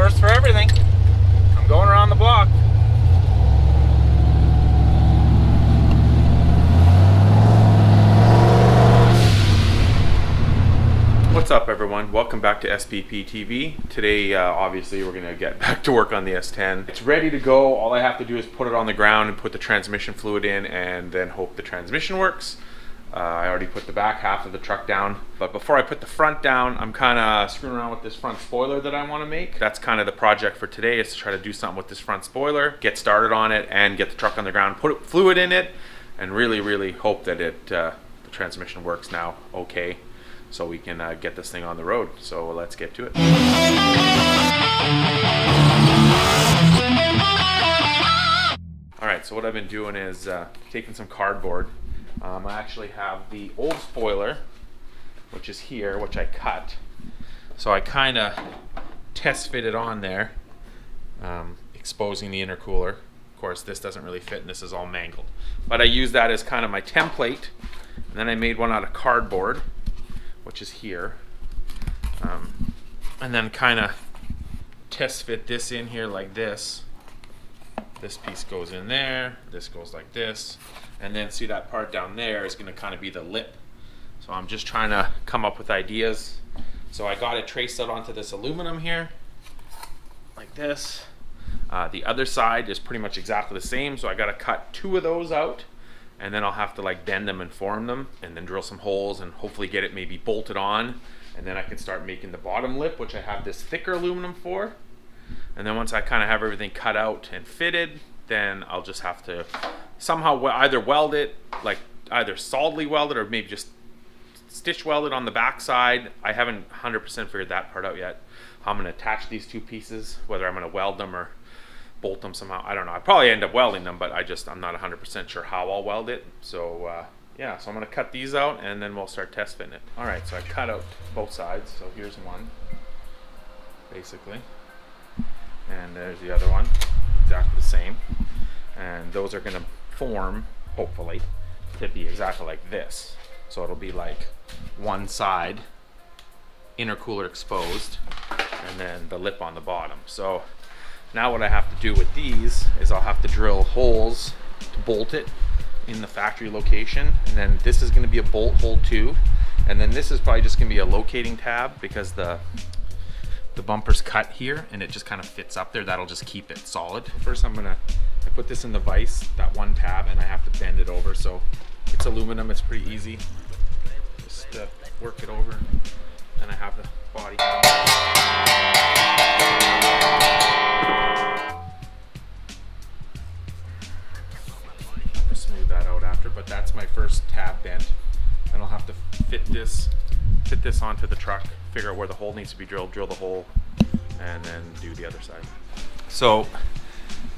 First for everything. I'm going around the block. What's up everyone? Welcome back to SPPTV. Today obviously we're going to get back to work on the S10. It's ready to go. All I have to do is put it on the ground and put the transmission fluid in and then hope the transmission works. I already put the back half of the truck down, but before I put the front down, I'm kind of screwing around with this front spoiler that I want to make. That's kind of the project for today, is to try to do something with this front spoiler, get started on it and get the truck on the ground, put fluid in it, and really hope that the transmission works now okay, so we can get this thing on the road. So let's get to it. Alright, so what I've been doing is taking some cardboard. I actually have the old spoiler, which is here, which I cut. So I kind of test fit it on there, exposing the intercooler. Of course, this doesn't really fit and this is all mangled. But I use that as kind of my template. And then I made one out of cardboard, which is here. And then kind of test fit this in here like this. This piece goes in there, this goes like this. And then see that part down there is going to kind of be the lip. So I'm just trying to come up with ideas. So I got it traced out onto this aluminum here, like this. The other side is pretty much exactly the same, so I got to cut two of those out, and then I'll have to like bend them and form them, and then drill some holes and hopefully get it maybe bolted on, and then I can start making the bottom lip, which I have this thicker aluminum for. And then once I kind of have everything cut out and fitted, then I'll just have to somehow either weld it, like either solidly weld it or maybe just stitch weld it on the back side. I haven't 100% figured that part out yet. How I'm going to attach these two pieces, whether I'm going to weld them or bolt them somehow, I don't know. I probably end up welding them, but I'm not 100% sure how I'll weld it. So yeah, so I'm going to cut these out and then we'll start test fitting it. Alright, so I cut out both sides. So here's one, basically. And there's the other one, exactly the same. And those are going to form, hopefully, to be exactly like this. So it'll be like one side intercooler exposed and then the lip on the bottom. So now what I have to do with these is I'll have to drill holes to bolt it in the factory location, and then this is going to be a bolt hole too, and then this is probably just going to be a locating tab because the bumper's cut here and it just kind of fits up there. That'll just keep it solid. First I put this in the vise, that one tab, and I have to bend it over. So it's aluminum, it's pretty easy. Just work it over, and I have the body. Smooth that out after, but that's my first tab bent. And I'll have to fit this onto the truck, figure out where the hole needs to be drilled, drill the hole, and then do the other side. So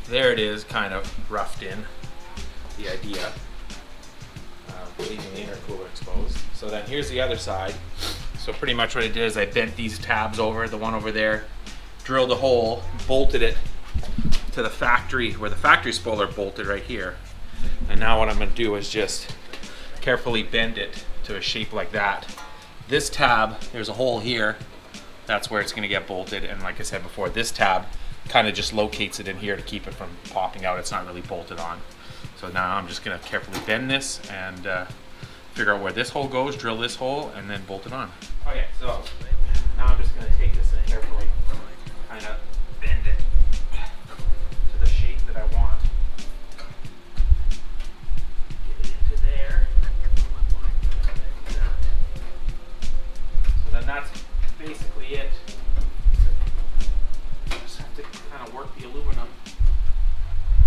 there it is, kind of roughed in, the idea of leaving the intercooler exposed. So then here's the other side. So pretty much what I did is I bent these tabs over, the one over there, drilled a hole, bolted it to the factory, where the factory spoiler bolted right here. And now what I'm going to do is just carefully bend it to a shape like that. This tab, there's a hole here, that's where it's going to get bolted, and like I said before, this tab kind of just locates it in here to keep it from popping out. It's not really bolted on. So now I'm just going to carefully bend this and figure out where this hole goes, drill this hole, and then bolt it on. Okay, so now I'm just going to take this and carefully kind of bend it to the shape that I want. Get it into there. So then that's basically it. Just have to kind of work the aluminum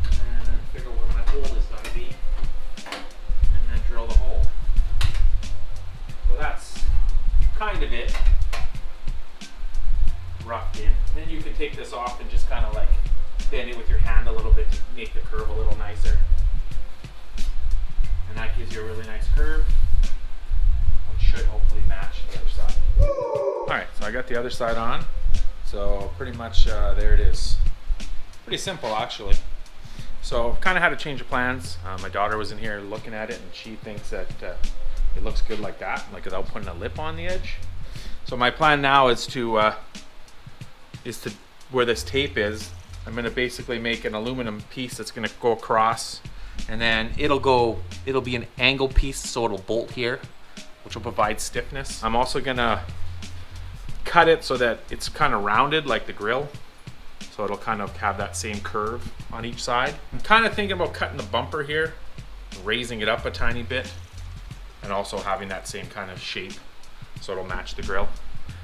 and then figure where my hole is going to be, and then drill the hole. So that's kind of it, roughed in. Then you can take this off and just kind of like bend it with your hand a little bit to make the curve a little nicer. And that gives you a really nice curve, which should hopefully match the other side. Alright, so I got the other side on. So pretty much there it is. Pretty simple actually. So kind of had to change the plans. My daughter was in here looking at it and she thinks that it looks good like that, like without putting a lip on the edge. So my plan now is to where this tape is, I'm gonna basically make an aluminum piece that's gonna go across, and then it'll be an angle piece, so it'll bolt here, which will provide stiffness. I'm also gonna cut it so that it's kind of rounded like the grill, so it'll kind of have that same curve on each side. I'm kind of thinking about cutting the bumper here, raising it up a tiny bit, and also having that same kind of shape so it'll match the grill.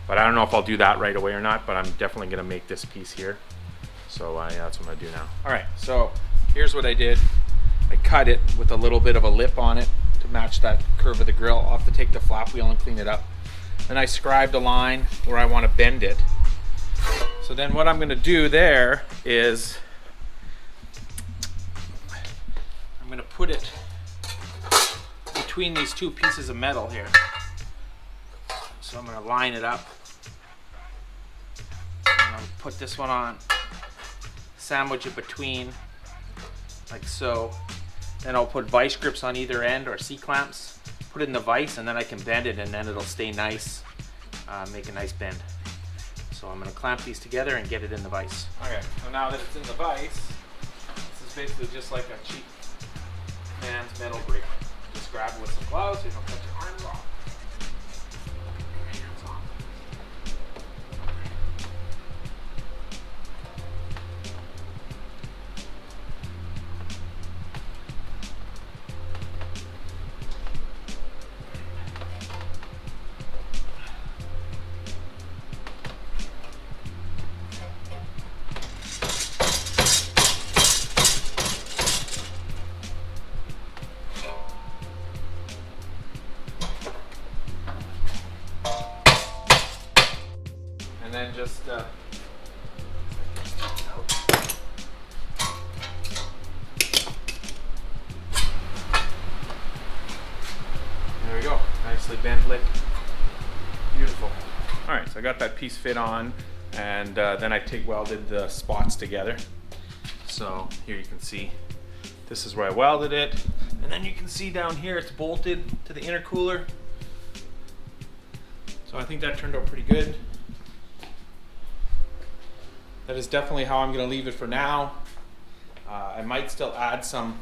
But I don't know if I'll do that right away or not, but I'm definitely gonna make this piece here. So yeah, that's what I'm gonna do now. All right, so here's what I did. I cut it with a little bit of a lip on it to match that curve of the grill. I'll have to take the flap wheel and clean it up. Then I scribed a line where I want to bend it. So then what I'm going to do there is I'm going to put it between these two pieces of metal here. So I'm going to line it up. And I'll put this one on, sandwich it between like so. Then I'll put vice grips on either end, or C-clamps. Put it in the vise, and then I can bend it, and then it'll stay nice, make a nice bend. So I'm going to clamp these together and get it in the vise. Okay, so now that it's in the vise, this is basically just like a cheap man's metal brake. Just grab it with some gloves so you don't cut your arms off. And then just there we go, nicely bent lip, beautiful. All right, so I got that piece fit on, and then I TIG welded the spots together. So here you can see, this is where I welded it, and then you can see down here it's bolted to the intercooler. So I think that turned out pretty good. That is definitely how I'm going to leave it for now. I might still add some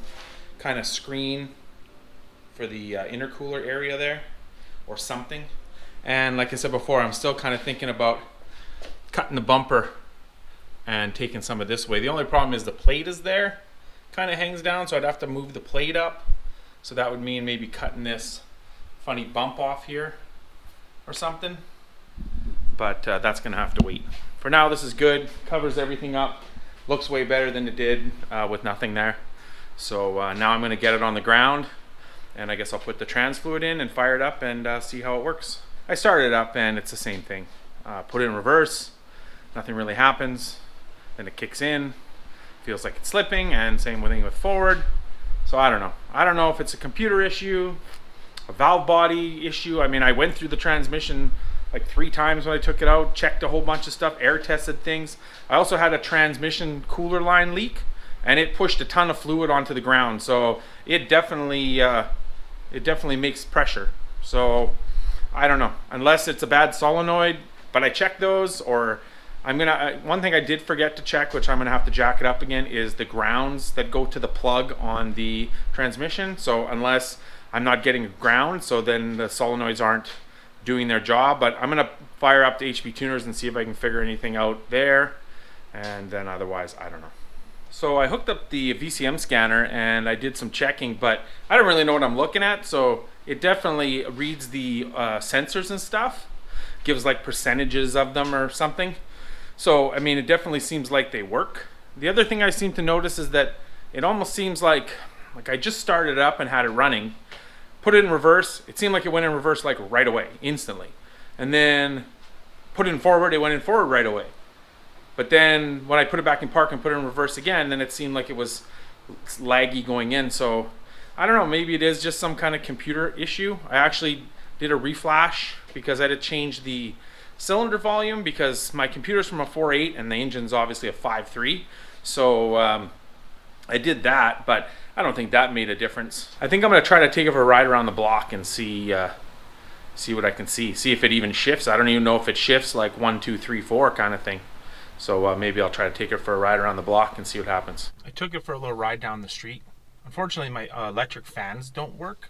kind of screen for the intercooler area there, or something. And like I said before, I'm still kind of thinking about cutting the bumper and taking some of this away. The only problem is the plate is there, kind of hangs down, so I'd have to move the plate up. So that would mean maybe cutting this funny bump off here or something. But that's going to have to wait. For now, this is good, covers everything up, looks way better than it did with nothing there. So now I'm going to get it on the ground, and I guess I'll put the trans fluid in and fire it up and see how it works. I started it up and it's the same thing. Put it in reverse, nothing really happens. Then it kicks in, feels like it's slipping, and same thing with forward. So I don't know. I don't know if it's a computer issue, a valve body issue. I mean, I went through the transmission like 3 times when I took it out, checked a whole bunch of stuff, air tested things. I also had a transmission cooler line leak, and it pushed a ton of fluid onto the ground. So it definitely makes pressure. So I don't know, unless it's a bad solenoid, but I checked those, or I'm gonna, one thing I did forget to check, which I'm gonna have to jack it up again, is the grounds that go to the plug on the transmission. So unless I'm not getting ground, so then the solenoids aren't doing their job. But I'm gonna fire up the HP tuners and see if I can figure anything out there, and then otherwise I don't know. So I hooked up the VCM scanner and I did some checking, but I don't really know what I'm looking at. So it definitely reads the sensors and stuff, gives like percentages of them or something. So I mean, it definitely seems like they work. The other thing I seem to notice is that it almost seems like I just started it up and had it running, put it in reverse, it seemed like it went in reverse like right away, instantly. And then put it in forward, it went in forward right away. But then when I put it back in park and put it in reverse again, then it seemed like it was laggy going in. So I don't know, maybe it is just some kind of computer issue. I actually did a reflash because I had to change the cylinder volume, because my computer's from a 4.8 and the engine's obviously a 5.3. So I did that, but I don't think that made a difference. I think I'm gonna try to take it for a ride around the block and see what I can see. See if it even shifts. I don't even know if it shifts like 1, 2, 3, 4 kind of thing. So maybe I'll try to take it for a ride around the block and see what happens. I took it for a little ride down the street. Unfortunately, my electric fans don't work.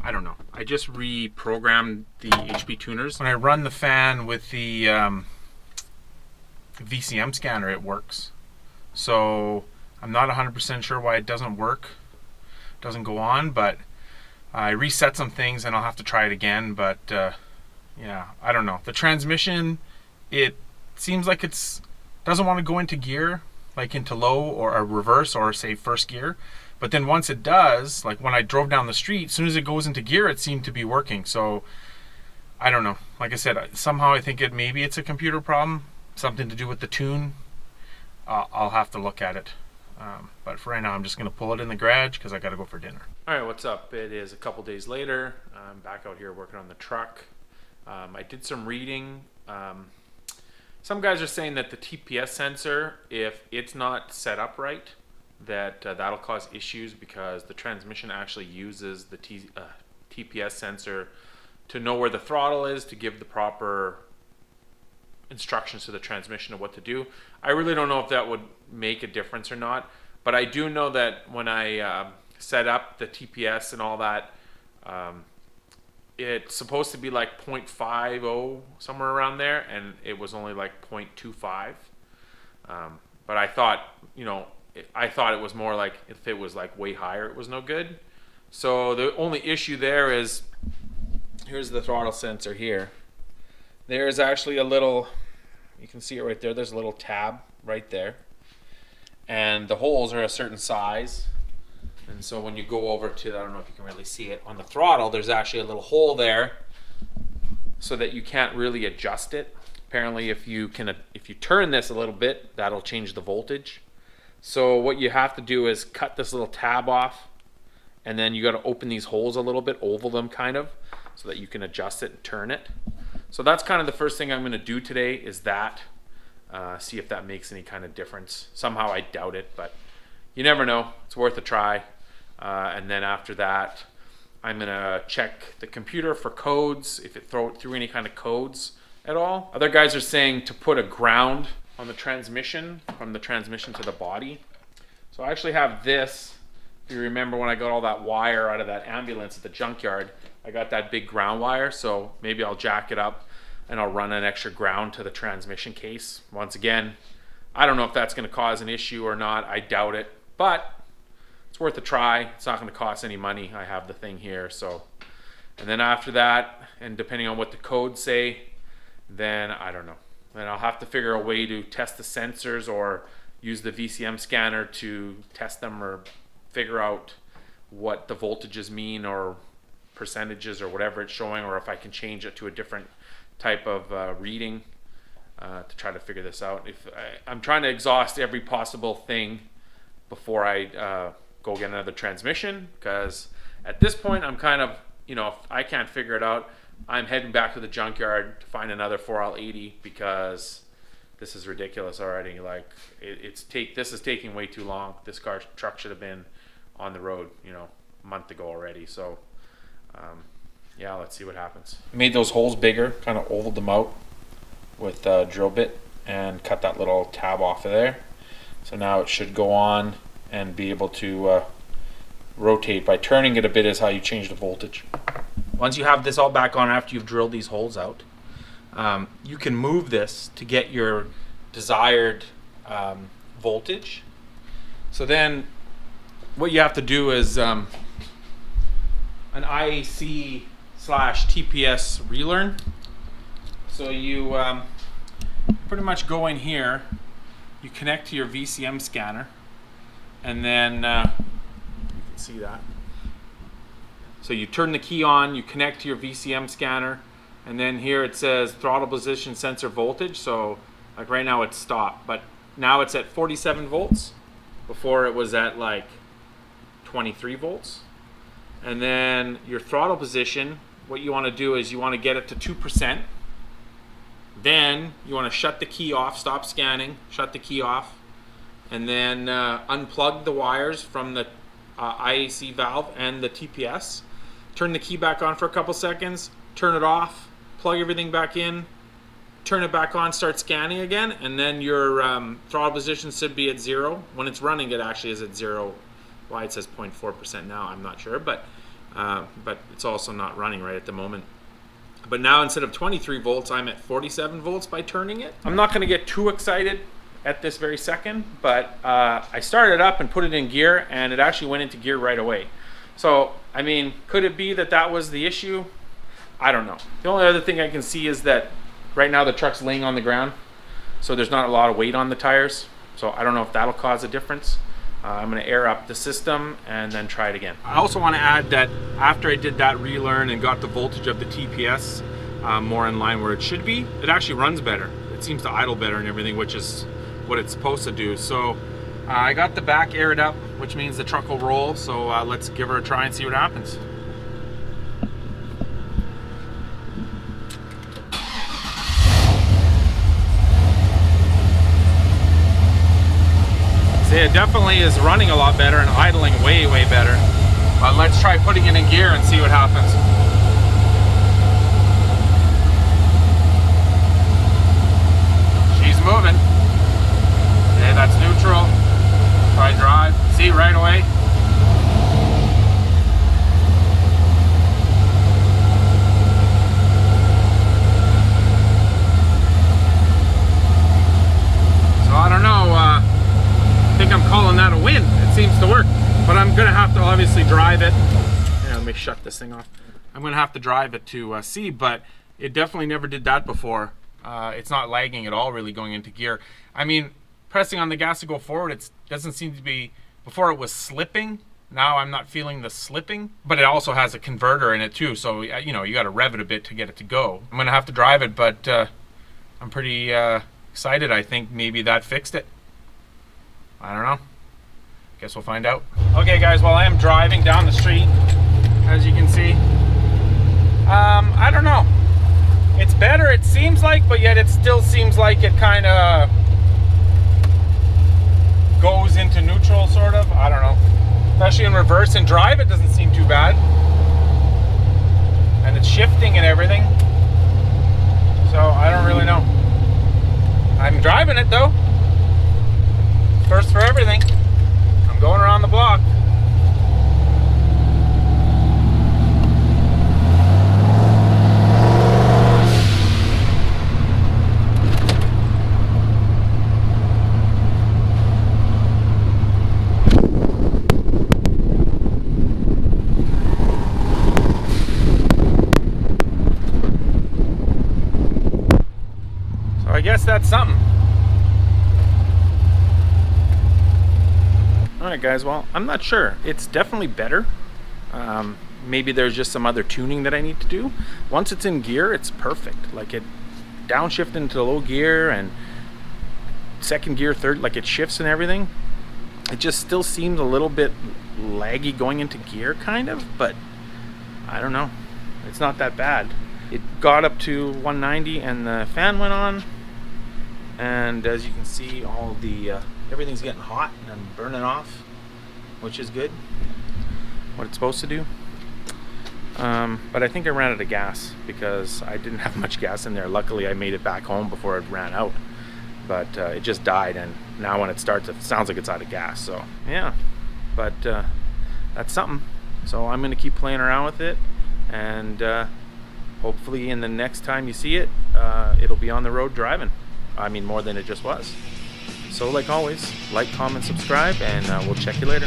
I don't know. I just reprogrammed the HP tuners. When I run the fan with the VCM scanner, it works. So I'm not 100% sure why it doesn't work. It doesn't go on, but I reset some things and I'll have to try it again. But yeah, I don't know. The transmission, it seems like it's doesn't want to go into gear, like into low or a reverse or say first gear. But then once it does, like when I drove down the street, as soon as it goes into gear, it seemed to be working. So I don't know. Like I said, somehow I think maybe it's a computer problem, something to do with the tune. I'll have to look at it. But for right now, I'm just going to pull it in the garage because I got to go for dinner. All right, what's up? It is a couple days later. I'm back out here working on the truck. I did some reading. Some guys are saying that the TPS sensor, if it's not set up right, that'll cause issues because the transmission actually uses the TPS sensor to know where the throttle is, to give the proper instructions to the transmission of what to do. I really don't know if that would make a difference or not, but I do know that when I set up the TPS and all that, it's supposed to be like 0.50, somewhere around there, and it was only like 0.25. But I thought, you know, I thought it was more like if it was like way higher, it was no good. So the only issue there is, here's the throttle sensor here. There's actually a little, you can see it right there, there's a little tab right there. And the holes are a certain size. And so when you go over to, I don't know if you can really see it, on the throttle, there's actually a little hole there so that you can't really adjust it. Apparently if you turn this a little bit, that'll change the voltage. So what you have to do is cut this little tab off, and then you got to open these holes a little bit, oval them kind of, so that you can adjust it and turn it. So that's kind of the first thing I'm going to do today, is that. See if that makes any kind of difference. Somehow I doubt it, but you never know. It's worth a try. And then after that, I'm going to check the computer for codes, if it threw any kind of codes at all. Other guys are saying to put a ground on the transmission, from the transmission to the body. So I actually have this. If you remember when I got all that wire out of that ambulance at the junkyard, I got that big ground wire, so maybe I'll jack it up and I'll run an extra ground to the transmission case. Once again, I don't know if that's going to cause an issue or not. I doubt it, but it's worth a try. It's not going to cost any money. I have the thing here. So, and then after that, and depending on what the codes say, then I don't know. Then I'll have to figure a way to test the sensors or use the VCM scanner to test them or figure out what the voltages mean or percentages or whatever it's showing, or if I can change it to a different type of reading to try to figure this out. I'm trying to exhaust every possible thing before I go get another transmission, because at this point I'm kind of, you know, if I can't figure it out, I'm heading back to the junkyard to find another 4L80, because this is ridiculous already. Like this is taking way too long. This truck should have been on the road, you know, a month ago already. So yeah, let's see what happens. Made those holes bigger, kind of ovaled them out with a drill bit and cut that little tab off of there. So now it should go on and be able to rotate. By turning it a bit is how you change the voltage. Once you have this all back on after you've drilled these holes out, you can move this to get your desired voltage. So then what you have to do is an IAC/TPS relearn. So you pretty much go in here, you connect to your VCM scanner, and then you can see that. So you turn the key on, you connect to your VCM scanner, and then here it says throttle position sensor voltage. So like right now it's stopped, but now it's at 47 volts. Before it was at like 23 volts. And then your throttle position, what you want to do is you want to get it to 2%. Then you want to shut the key off, stop scanning, shut the key off, and then unplug the wires from the IAC valve and the TPS. Turn the key back on for a couple seconds, turn it off, plug everything back in, turn it back on, start scanning again, and then your throttle position should be at 0. When it's running, it actually is at 0. Why it says 0.4% now, I'm not sure, but it's also not running right at the moment. But now instead of 23 volts, I'm at 47 volts by turning it. I'm not going to get too excited at this very second, but I started up and put it in gear, and it actually went into gear right away. So, I mean, could it be that that was the issue? I don't know. The only other thing I can see is that right now the truck's laying on the ground, so there's not a lot of weight on the tires. So I don't know if that'll cause a difference. I'm going to air up the system and then try it again. I also want to add that after I did that relearn and got the voltage of the TPS more in line where it should be, it actually runs better. It seems to idle better and everything, which is what it's supposed to do. So I got the back aired up, which means the truck will roll. So let's give her a try and see what happens. See, it definitely is running a lot better and idling way, way better. But let's try putting it in gear and see what happens. She's moving. Okay, that's neutral. Try drive. See, right away. So I don't know. I think I'm calling that a win. It seems to work, but I'm gonna have to obviously drive it. Yeah, let me shut this thing off. I'm gonna have to drive it to see, but it definitely never did that before. It's not lagging at all really going into gear. I mean, pressing on the gas to go forward, it doesn't seem to be, before it was slipping. Now I'm not feeling the slipping, but it also has a converter in it too. So, you know, you got to rev it a bit to get it to go. I'm gonna have to drive it, but I'm pretty excited. I think maybe that fixed it. I don't know. Guess we'll find out. Okay guys, well I am driving down the street, as you can see. I don't know. It's better, it seems like, but yet it still seems like it kind of goes into neutral, sort of. I don't know. Especially in reverse and drive, it doesn't seem too bad. And it's shifting and everything. So I don't really know. I'm driving it though. First for everything. I'm going around the block. So I guess that's something. Alright guys, well, I'm not sure. It's definitely better. Maybe there's just some other tuning that I need to do. Once it's in gear, it's perfect. Like it downshift into low gear and second gear, third, like it shifts and everything. It just still seems a little bit laggy going into gear kind of, but I don't know. It's not that bad. It got up to 190 and the fan went on. And as you can see, all the everything's getting hot and burning off, which is good. What it's supposed to do. But I think I ran out of gas because I didn't have much gas in there. Luckily, I made it back home before it ran out. But it just died, and now when it starts, it sounds like it's out of gas. So yeah, but that's something. So I'm gonna keep playing around with it, and hopefully in the next time you see it, it'll be on the road driving. I mean, more than it just was. So like always, like, comment, subscribe, and we'll check you later.